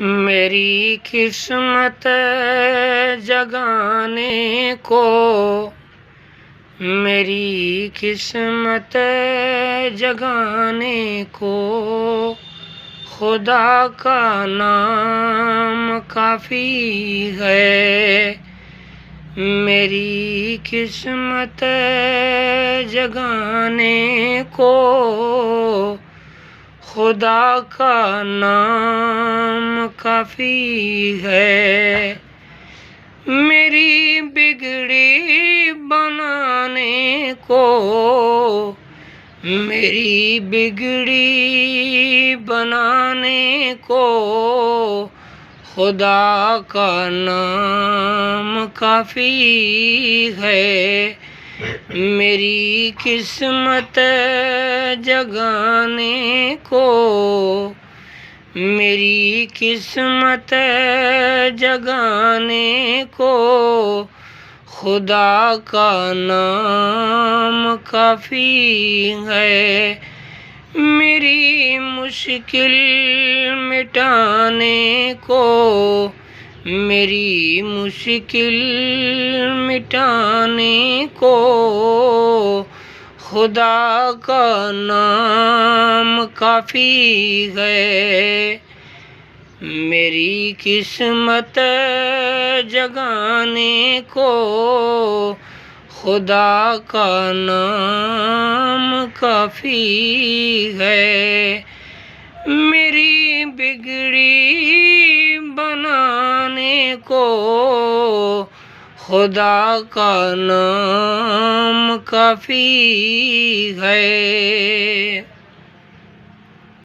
मेरी किस्मत जगाने को, मेरी किस्मत जगाने को खुदा का नाम काफ़ी है। मेरी किस्मत जगाने को खुदा का नाम काफ़ी है। मेरी बिगड़ी बनाने को, मेरी बिगड़ी बनाने को खुदा का नाम काफ़ी है। मेरी किस्मत जगाने को, मेरी किस्मत जगाने को खुदा का नाम काफ़ी है। मेरी मुश्किल मिटाने को, मेरी मुश्किल मिटाने को खुदा का नाम काफ़ी है। मेरी किस्मत जगाने को खुदा का नाम काफ़ी है। मेरी बिगड़ी बनाने को खुदा का नाम काफ़ी है।